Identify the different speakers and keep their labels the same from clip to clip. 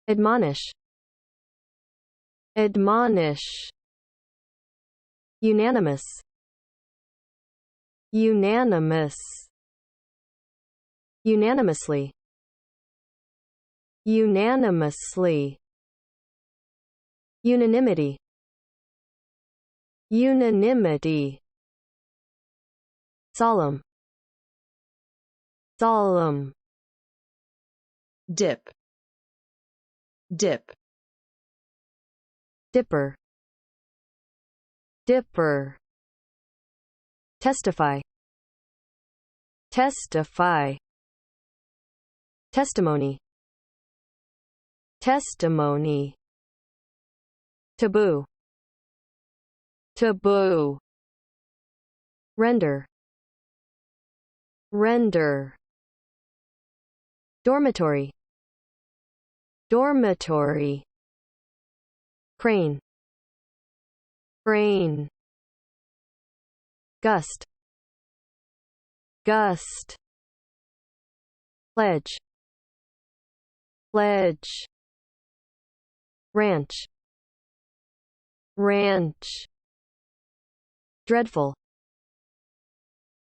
Speaker 1: admonish, admonish, unanimous, unanimous, unanimously, unanimously, unanimity, unanimity, solemn, solemn,
Speaker 2: dip, dip,
Speaker 1: dipper, dipper, testify, testify, testimony, testimony, taboo, taboo, render, render, dormitory, dormitory, crane, crane, gust, gust, pledge, pledge, ranch, ranch, dreadful,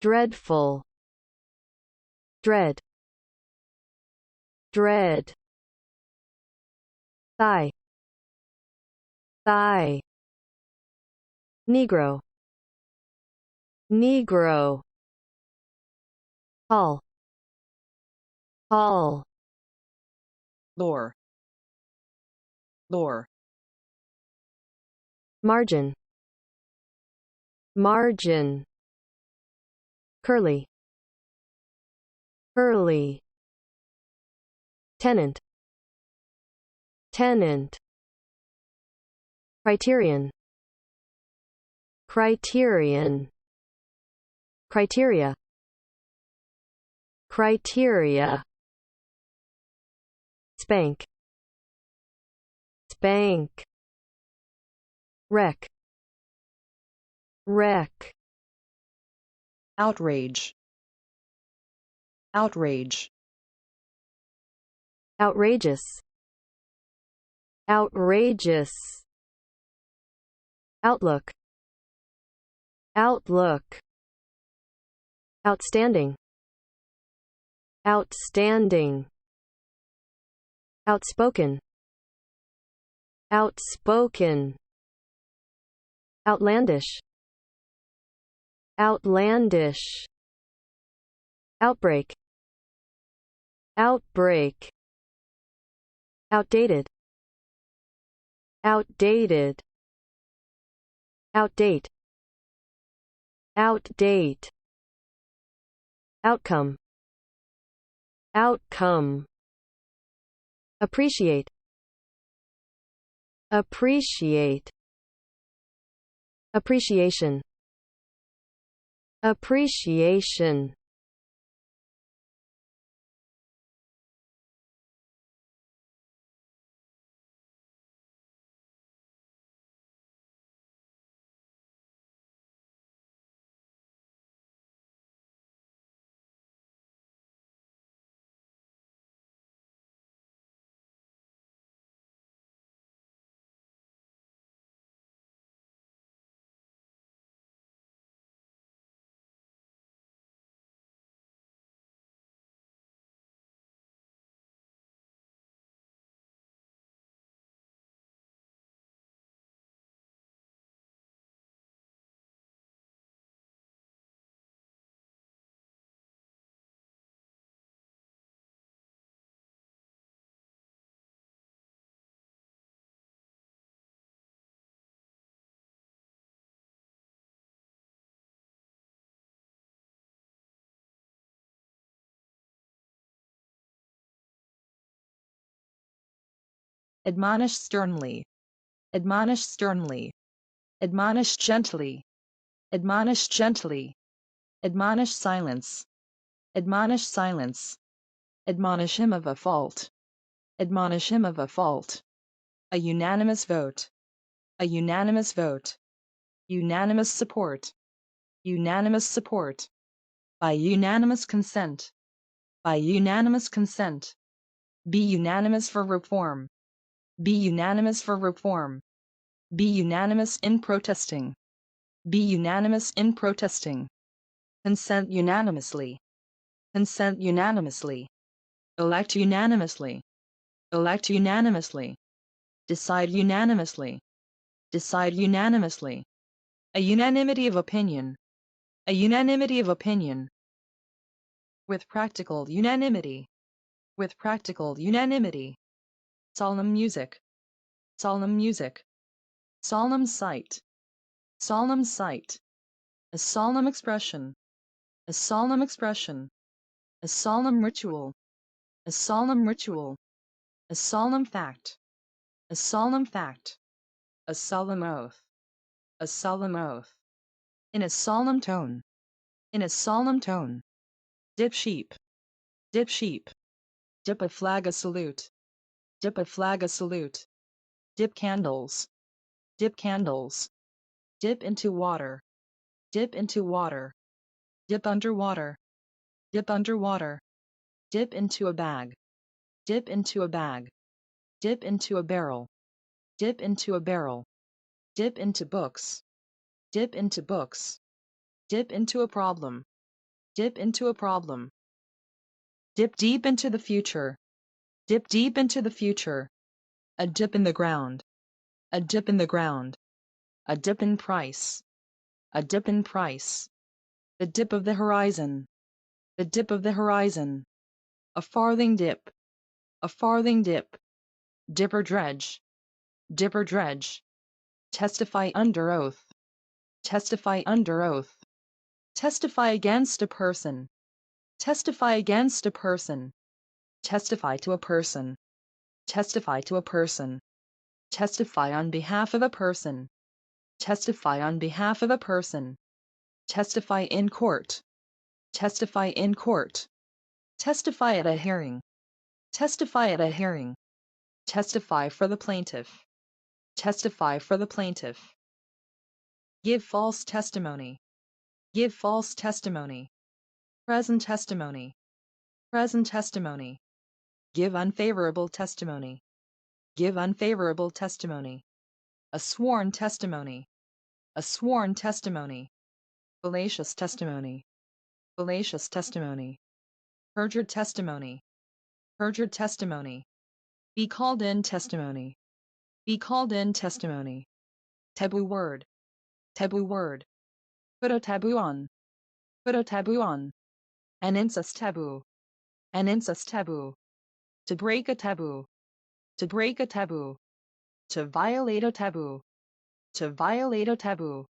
Speaker 1: dreadful, dread, dread, thigh, thigh, negro, negro, hall, hall,
Speaker 2: lore, lore,
Speaker 1: margin, margin, curly, curly, tenant, tenant, criterion, criterion, criteria, criteria, spank, spank, wreck, wreck,
Speaker 2: outrage, outrage,
Speaker 1: outrageous, outrageous, outlook, outlook, outstanding, outstanding, outspoken, outspoken, outlandish, outlandish, outbreak, outbreak, outdated, outdated, outdate, outdate, outcome, outcome, appreciate, appreciate, appreciation, appreciation,
Speaker 2: admonish sternly, admonish sternly, admonish gently, admonish gently, admonish silence, admonish silence, admonish him of a fault, admonish him of a fault, a unanimous vote, a unanimous vote, unanimous support, unanimous support, by unanimous consent, by unanimous consent, be unanimous for reform, Be unanimous for reform. Be unanimous in protesting. Be unanimous in protesting. Consent unanimously. Consent unanimously. Elect unanimously. Elect unanimously. Decide unanimously. Decide unanimously. A unanimity of opinion. A unanimity of opinion. With practical unanimity. With practical unanimity. Solemn music. Solemn music. Solemn sight. Solemn sight. A solemn expression. A solemn expression. A solemn ritual. A solemn ritual. A solemn fact. A solemn fact. A solemn oath. A solemn oath. In a solemn tone. In a solemn tone. Dip sheep. Dip sheep. Dip a flag a salute. Dip a flag a salute. Dip candles. Dip candles. Dip into water. Dip into water. Dip under water. Dip under water. Dip into a bag. Dip into a bag. Dip into a barrel. Dip into a barrel. Dip into books. Dip into books. Dip into a problem. Dip into a problem. Dip deep into the future. Dip deep into the future. A dip in the ground. A dip in the ground. A dip in price. A dip in price. The dip of the horizon. The dip of the horizon. A farthing dip. A farthing dip. Dipper dredge. Dipper dredge. Testify under oath. Testify under oath. Testify against a person. Testify against a person. Testify to a person. Testify to a person. Testify on behalf of a person. Testify on behalf of a person. Testify in court. Testify in court. Testify at a hearing. Testify at a hearing. Testify for the plaintiff. Testify for the plaintiff. Give false testimony. Give false testimony. Present testimony. Present testimony. Give unfavorable testimony. Give unfavorable testimony. A sworn testimony. A sworn testimony. Fallacious testimony. Fallacious testimony. Perjured testimony. Perjured testimony. Be called in testimony. Be called in testimony. Taboo word. Taboo word. Put a taboo on. Put a taboo on. An incest taboo. An incest taboo. To break a taboo. To break a taboo. To violate a taboo. To violate a taboo.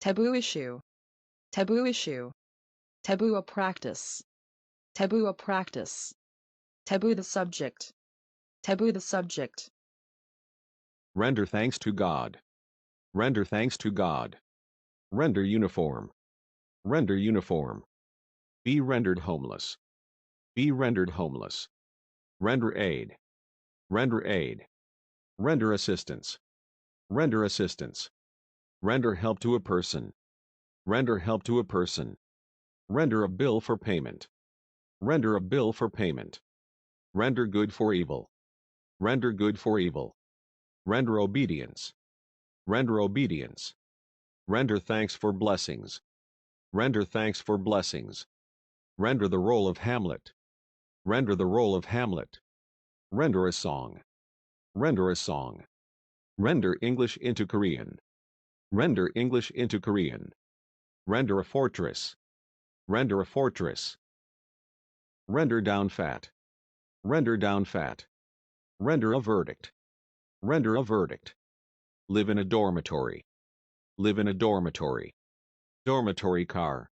Speaker 2: Taboo issue. Taboo issue. Taboo a practice. Taboo a practice. Taboo the subject. Taboo the subject.
Speaker 3: Render thanks to God. Render thanks to God. Render uniform. Render uniform. Be rendered homeless. Be rendered homeless. Render aid. Render aid. Render assistance. Render assistance. Render help to a person. Render help to a person. Render a bill for payment. Render a bill for payment. Render good for evil. Render good for evil. Render obedience. Render obedience. Render thanks for blessings. Render thanks for blessings. Render the role of Hamlet. Render the role of Hamlet. Render a song. Render a song. Render English into Korean. Render English into Korean. Render a fortress. Render a fortress. Render down fat. Render down fat. Render a verdict. Render a verdict. Live in a dormitory. Live in a dormitory. Dormitory car.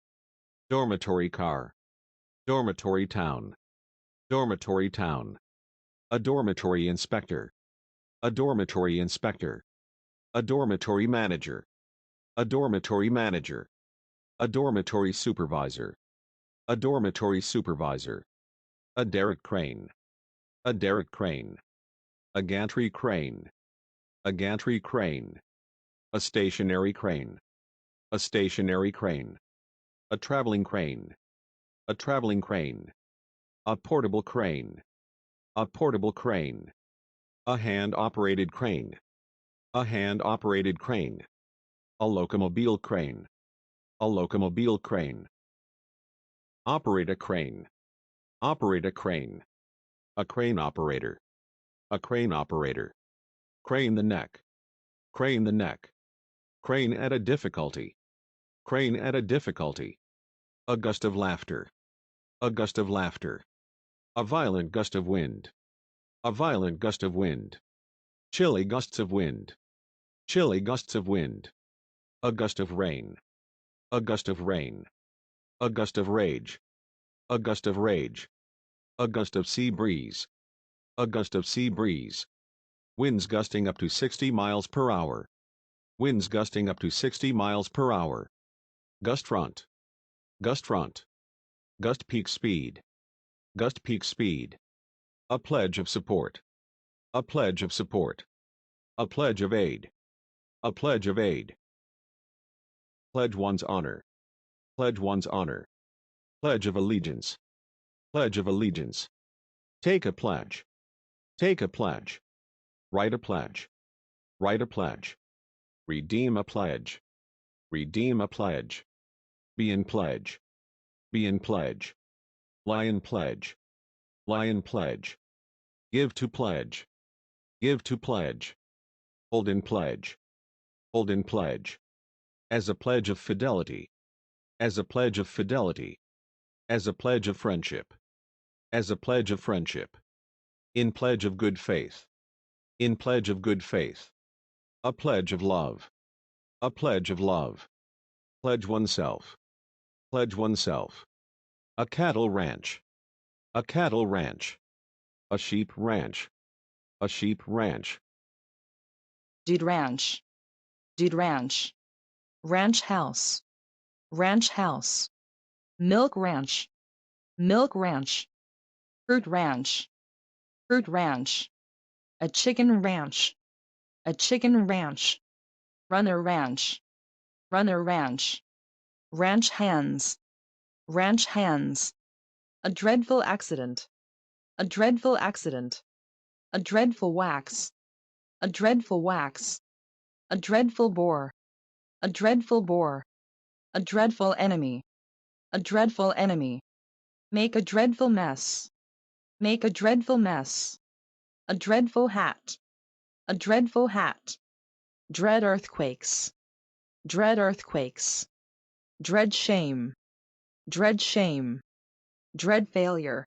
Speaker 3: Dormitory car. Dormitory town. Dormitory town. A dormitory inspector. A dormitory inspector. A dormitory manager. A dormitory manager. A dormitory supervisor. A dormitory supervisor. A derrick crane. A derrick crane. A gantry crane. A gantry crane. A stationary crane. A stationary crane. A traveling crane. A traveling crane. A portable crane. A portable crane. A hand-operated crane. A hand-operated crane. A locomobile crane. A locomobile crane. Operate a crane. Operate a crane. A crane operator. A crane operator. Crane the neck. Crane the neck. Crane at a difficulty. Crane at a difficulty. A gust of laughter. A gust of laughter. A violent gust of wind. A violent gust of wind. Chilly gusts of wind. Chilly gusts of wind. A gust of rain. A gust of rain. A gust of rage. A gust of rage. A gust of sea breeze. A gust of sea breeze. Winds gusting up to 60 miles per hour. Winds gusting up to 60 miles per hour. Gust front. Gust front. Gust peak speed. Gust peak speed. A pledge of support. A pledge of support. A pledge of aid. A pledge of aid. Pledge one's honor. Pledge one's honor. Pledge of allegiance. Pledge of allegiance. Take a pledge. Take a pledge. Write a pledge. Write a pledge. Redeem a pledge. Redeem a pledge. Be in pledge. Be in pledge. Lie in pledge. Lie in pledge. Give to pledge. Give to pledge. Hold in pledge. Hold in pledge. As a pledge of fidelity. As a pledge of fidelity. As a pledge of friendship. As a pledge of friendship. In pledge of good faith. In pledge of good faith. A pledge of love. A pledge of love. Pledge oneself. Pledge oneself. A cattle ranch. A cattle ranch. A sheep ranch. A sheep ranch.
Speaker 2: Deed ranch. Deed ranch. Ranch house. Ranch house. Milk ranch. Milk ranch. Fruit ranch. Fruit ranch. A chicken ranch. A chicken ranch. Runner ranch. Runner ranch. Ranch hands. Ranch hands. A dreadful accident. A dreadful accident. A dreadful wax. A dreadful wax. A dreadful bore. A dreadful bore. A dreadful enemy. A dreadful enemy. Make a dreadful mess. Make a dreadful mess. A dreadful hat. A dreadful hat. Dread earthquakes. Dread earthquakes. Dread shame. Dread shame. Dread failure.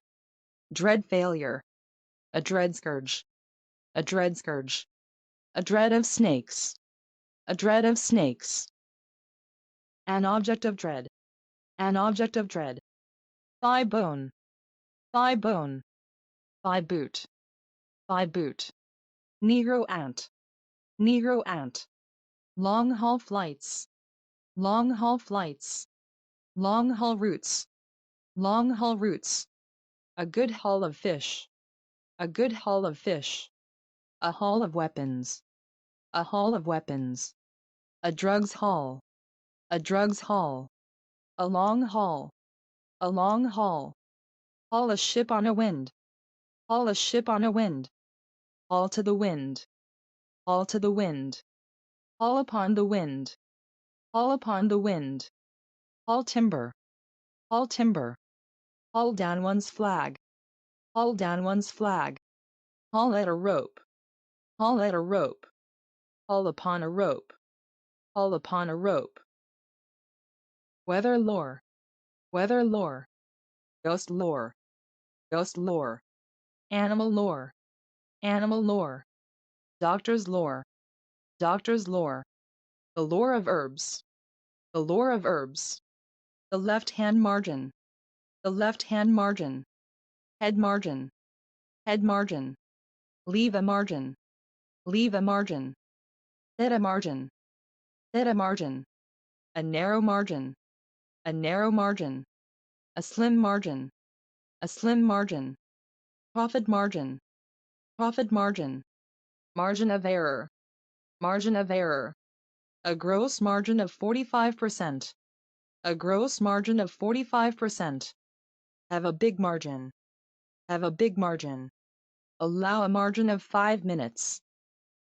Speaker 2: Dread failure. A dread scourge. A dread scourge. A dread of snakes. A dread of snakes. An object of dread. An object of dread. Thigh bone. Thigh bone. Thigh boot. Thigh boot. Negro ant. Negro ant. Long haul flights. Long haul flights. Long haul routes. Long haul routes. A good haul of fish. A good haul of fish. A haul of weapons. A haul of weapons. A drugs haul. A drugs haul. A long haul. A long haul. Haul a ship on a wind. Haul a ship on a wind. Haul to the wind. Haul to the wind. Haul upon the wind. Haul upon the wind. Haul timber. Haul timber. Haul down one's flag. Haul down one's flag. Haul at a rope. Haul at a rope. Haul upon a rope. Haul upon a rope. Weather lore. Weather lore. Ghost lore. Ghost lore. Animal lore. Animal lore. Doctor's lore. Doctor's lore. The lore of herbs. The lore of herbs. The left-hand margin. The left-hand margin. Head margin. Head margin. Leave a margin. Leave a margin. Theta margin. Theta margin. A narrow margin. A narrow margin. A slim margin. A slim margin. Profit margin. Profit margin. Margin of error. Margin of error. A gross margin of 45%. A gross margin of 45%. Have a big margin. Have a big margin. Allow a margin of 5 minutes.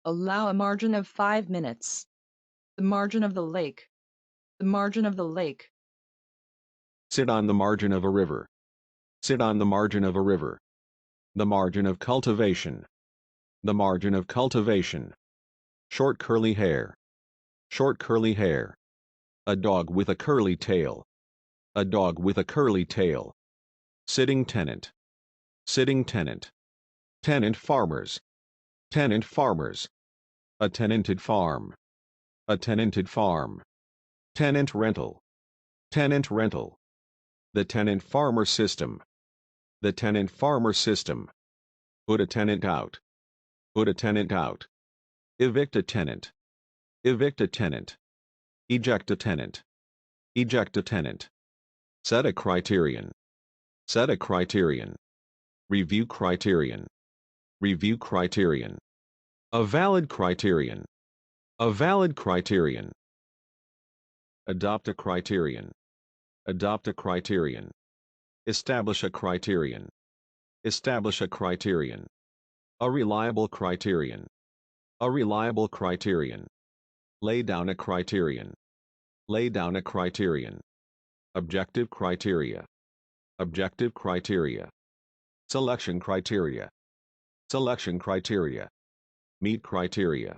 Speaker 2: Allow a margin of 5 minutes. The margin of the lake. The margin of the lake.
Speaker 3: Sit on the margin of a river. Sit on the margin of a river. The margin of cultivation. The margin of cultivation. Short curly hair. Short curly hair. A dog with a curly tail. A dog with a curly tail. Sitting tenant. Sitting tenant. Tenant farmers. Tenant farmers. A tenanted farm. A tenanted farm. Tenant rental. Tenant rental. The tenant farmer system. The tenant farmer system. Put a tenant out. Put a tenant out. Evict a tenant. Evict a tenant. Eject a tenant. Eject a tenant. Set a criterion. Set a criterion. Review criterion. Review criterion. A valid criterion. A valid criterion. Adopt a criterion. Adopt a criterion. Establish a criterion. Establish a criterion. A reliable criterion. A reliable criterion. Lay down a criterion. Lay down a criterion. Objective criteria. Objective criteria. Selection criteria. Selection criteria. Meet criteria.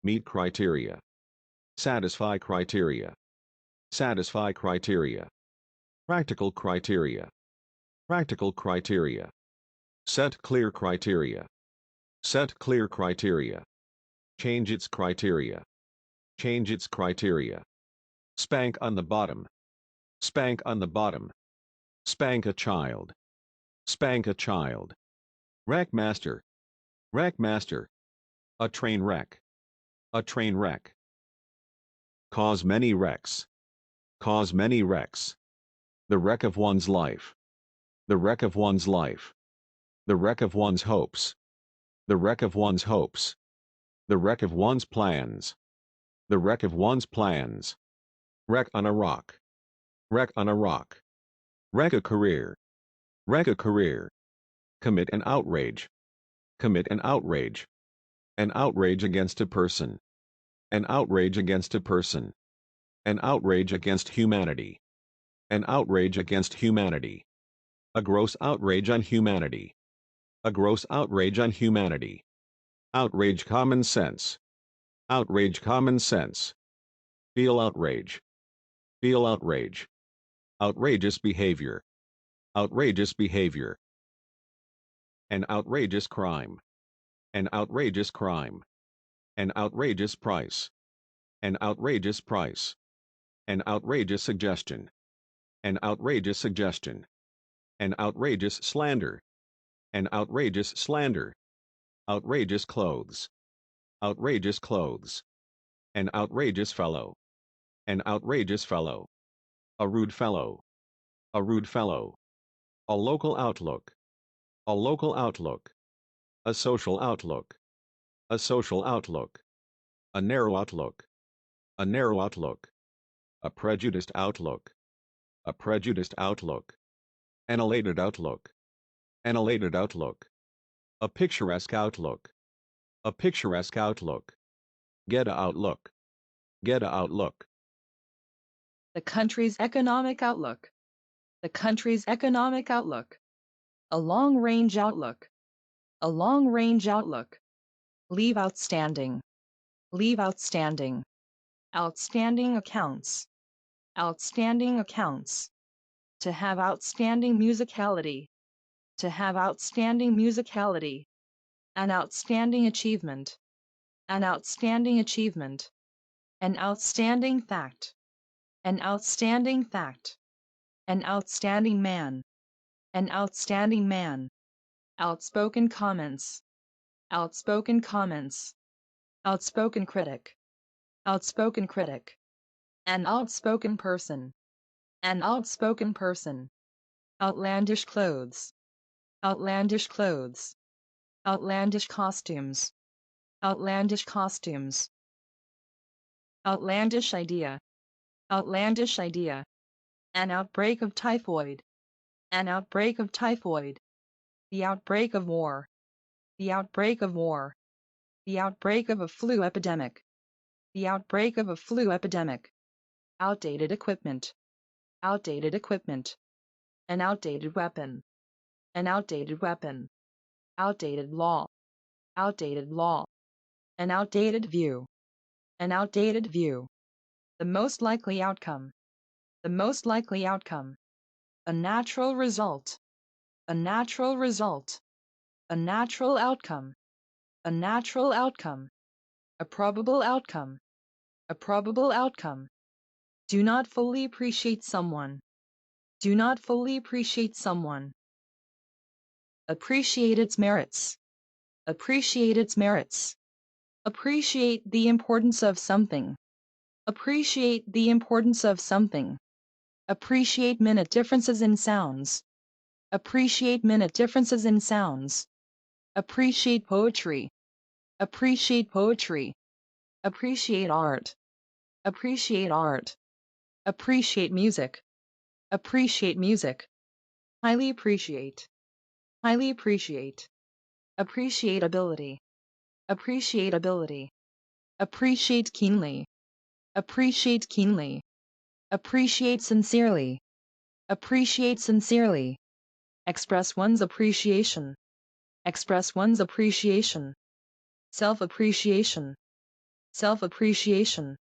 Speaker 3: Meet criteria. Satisfy criteria. Satisfy criteria. Practical criteria. Practical criteria. Set clear criteria. Set clear criteria. Change its criteria. Change its criteria. Spank on the bottom. Spank on the bottom. Spank a child. Spank a child. Wreck master. Wreck master. A train wreck. A train wreck. Cause many wrecks. Cause many wrecks. The wreck of one's life. The wreck of one's life. The wreck of one's hopes. The wreck of one's hopes. The wreck of one's plans. The wreck of one's plans. Wreck on a rock. Wreck on a rock. Wreck a career. Wreck a career. Commit an outrage. Commit an outrage. An outrage against a person. An outrage against a person. An outrage against humanity. An outrage against humanity. A gross outrage on humanity. A gross outrage on humanity. Outrage common sense. Outrage common sense. Feel outrage. Feel outrage. Outrageous behavior. Outrageous behavior. An outrageous crime. An outrageous crime. An outrageous price. An outrageous price. An outrageous suggestion. An outrageous suggestion. An outrageous slander. An outrageous slander. Outrageous clothes. Outrageous clothes. An outrageous fellow. An outrageous fellow. A rude fellow. A rude fellow. A local outlook. A local outlook. A social outlook. A social outlook. A narrow outlook. A narrow outlook. A prejudiced outlook. A prejudiced outlook. An elated outlook. An elated outlook. A picturesque outlook. A picturesque outlook. Get a outlook. Get a outlook.
Speaker 2: The country's economic outlook. The country's economic outlook. A long-range outlook. A long-range outlook. Leave outstanding. Leave outstanding. Outstanding accounts. Outstanding accounts. To have outstanding musicality. To have outstanding musicality. An outstanding achievement. An outstanding achievement. An outstanding fact. An outstanding fact. An outstanding man. An outstanding man. Outspoken comments. Outspoken comments. Outspoken critic. Outspoken critic. An outspoken person. An outspoken person. Outlandish clothes. Outlandish clothes. Outlandish costumes. Outlandish costumes. Outlandish idea. Outlandish idea. An outbreak of typhoid. An outbreak of typhoid. The outbreak of war. The outbreak of war. The outbreak of a flu epidemic. The outbreak of a flu epidemic. Outdated equipment. Outdated equipment. An outdated weapon. An outdated weapon. Outdated law. Outdated law. An outdated view. An outdated view. The most likely outcome. The most likely outcome. A natural result. A natural result. A natural outcome. A natural outcome. A probable outcome. A probable outcome. Do not fully appreciate someone. Do not fully appreciate someone. Appreciate its merits. Appreciate its merits. Appreciate the importance of something. Appreciate the importance of something. Appreciate minute differences in sounds. Appreciate minute differences in sounds. Appreciate poetry. Appreciate poetry. Appreciate art. Appreciate art. Appreciate music. Appreciate music. Highly appreciate. Highly appreciate. Appreciate ability. Appreciate ability. Appreciate keenly. Appreciate keenly. Appreciate sincerely. Appreciate sincerely. Express one's appreciation. Express one's appreciation. Self-appreciation. Self-appreciation.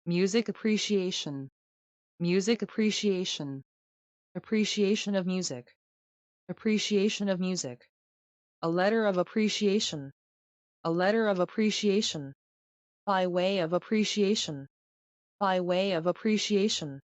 Speaker 2: Music appreciation. Music appreciation. Appreciation of music. Appreciation of music. A letter of appreciation. A letter of appreciation. By way of appreciation. By way of appreciation.